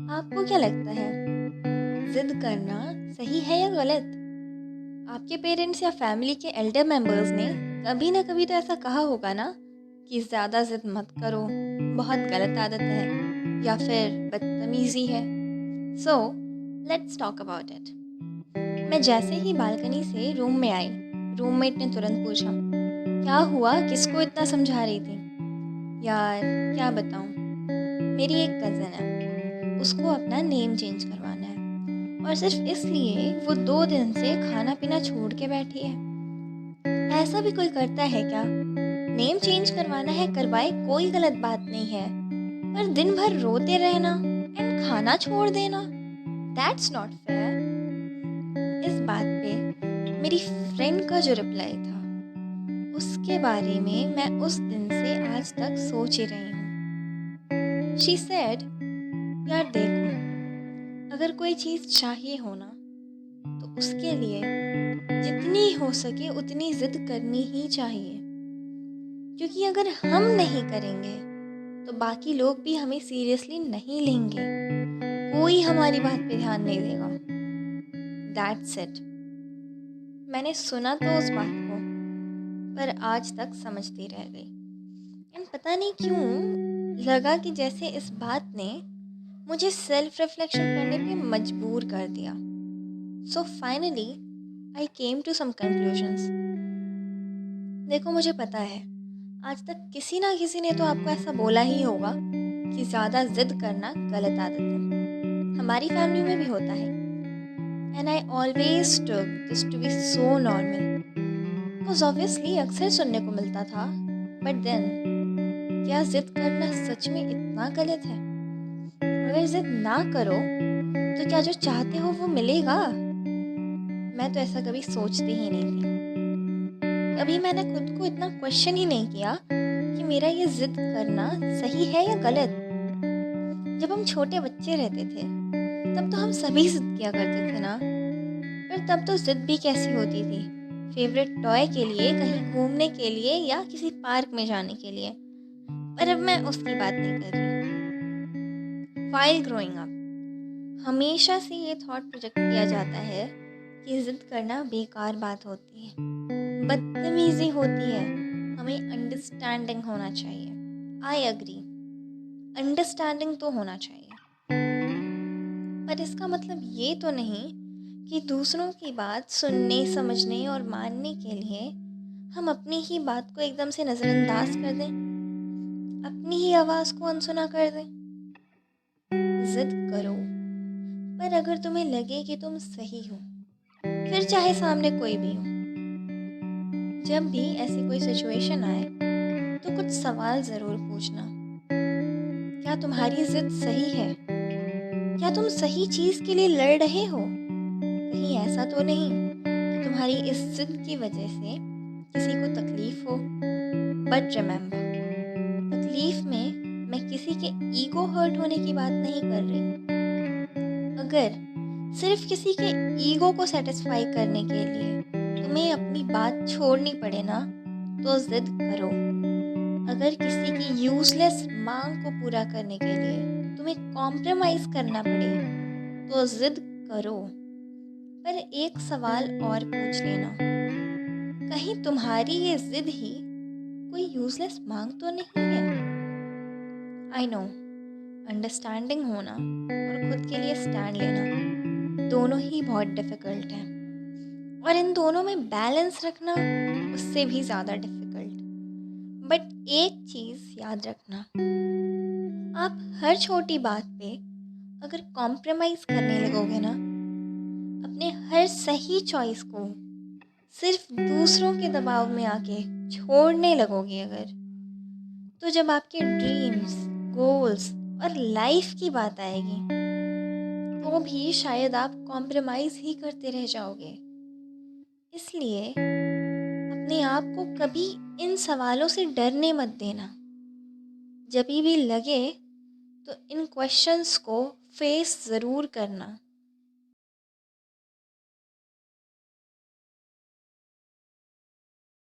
आपको क्या लगता है, जिद करना सही है या गलत? आपके पेरेंट्स या फैमिली के एल्डर मेंबर्स ने कभी ना कभी तो ऐसा कहा होगा ना कि ज़्यादा जिद मत करो, बहुत गलत आदत है या फिर बदतमीज़ी है। So let's talk about it. मैं जैसे ही बालकनी से रूम में आई, रूममेट ने तुरंत पूछा, क्या हुआ, किसको इतना समझा रही थी? यार, क्या बताऊँ, मेरी एक कज़न है, उसको अपना नेम चेंज करवाना है और सिर्फ इसलिए वो 2 दिन से खाना पीना छोड़ के बैठी है। ऐसा भी कोई करता है क्या? नेम चेंज करवाना है, करवाए, कोई गलत बात नहीं है, पर दिन भर रोते रहना एंड खाना छोड़ देना, दैट्स नॉट फेयर। इस बात पे मेरी फ्रेंड का जो रिप्लाई था, उसके बारे में मैं उस दिन से आज तक सोच ही रही हूँ। शी सेड, यार देखो, अगर कोई चीज़ चाहिए हो ना, तो उसके लिए जितनी हो सके उतनी जिद करनी ही चाहिए, क्योंकि अगर हम नहीं करेंगे तो बाकी लोग भी हमें सीरियसली नहीं लेंगे, कोई हमारी बात पे ध्यान नहीं देगा। That's it. मैंने सुना तो उस बात को, पर आज तक समझती रह गई। एंड पता नहीं क्यों लगा कि जैसे इस बात ने मुझे सेल्फ रिफ्लेक्शन करने पे मजबूर कर दिया। So finally I came to some conclusions. देखो, मुझे पता है आज तक किसी ना किसी ने तो आपको ऐसा बोला ही होगा कि ज़्यादा जिद करना गलत आदत है। हमारी फैमिली में भी होता है, and I always took this to be so normal, because obviously अक्सर सुनने को मिलता था। बट देन, क्या जिद करना सच में इतना गलत है? अगर जिद ना करो तो क्या जो चाहते हो वो मिलेगा? मैं तो ऐसा कभी सोचती ही नहीं थी। कभी मैंने खुद को इतना क्वेश्चन ही नहीं किया कि मेरा ये जिद करना सही है या गलत। जब हम छोटे बच्चे रहते थे तब तो हम सभी जिद किया करते थे ना, पर तब तो जिद भी कैसी होती थी, फेवरेट टॉय के लिए, कहीं घूमने के लिए या किसी पार्क में जाने के लिए। पर अब मैं उसकी बात नहीं कर रही। वाइल ग्रोइंग अप हमेशा से ये थॉट प्रोजेक्ट किया जाता है कि जिद करना बेकार बात होती है, बदतमीजी होती है, हमें अंडरस्टैंडिंग होना चाहिए। आई एग्री, अंडरस्टैंडिंग तो होना चाहिए, पर इसका मतलब ये तो नहीं कि दूसरों की बात सुनने, समझने और मानने के लिए हम अपनी ही बात को एकदम से नज़रअंदाज कर दें, अपनी ही आवाज़ को अनसुना कर दें। जिद करो, पर अगर तुम्हें लगे कि तुम सही हो, फिर चाहे सामने कोई भी हो। जब भी ऐसी कोई सिचुएशन आए तो कुछ सवाल ज़रूर पूछना। क्या तुम्हारी जिद सही है? क्या तुम सही चीज़ के लिए लड़ रहे हो? कहीं ऐसा तो नहीं कि तुम्हारी इस जिद की वजह से किसी को तकलीफ हो? बट रिमेंबर, तकलीफ में मैं किसी के ईगो हर्ट होने की बात नहीं कर रही। अगर सिर्फ किसी के ईगो को सेटिस्फाई करने के लिए तुम्हें अपनी बात छोड़नी पड़े ना, तो जिद करो। अगर किसी की यूजलेस मांग को पूरा करने के लिए तुम्हें कॉम्प्रोमाइज़ करना पड़े, तो जिद करो। पर एक सवाल और पूछ लेना, कहीं तुम्हारी ये जिद ही कोई यूजलेस मांग तो नहीं है? आई नो, अंडरस्टैंडिंग होना और खुद के लिए स्टैंड लेना दोनों ही बहुत डिफ़िकल्ट है, और इन दोनों में बैलेंस रखना उससे भी ज़्यादा डिफ़िकल्ट। बट एक चीज़ याद रखना, आप हर छोटी बात पे अगर कॉम्प्रोमाइज़ करने लगोगे ना, अपने हर सही चॉइस को सिर्फ दूसरों के दबाव में आके छोड़ने लगोगे अगर, तो जब आपके ड्रीम्स, गोल्स और लाइफ की बात आएगी, तो भी शायद आप कॉम्प्रोमाइज़ ही करते रह जाओगे। इसलिए अपने आप को कभी इन सवालों से डरने मत देना। जब भी लगे तो इन क्वेश्चंस को फेस ज़रूर करना।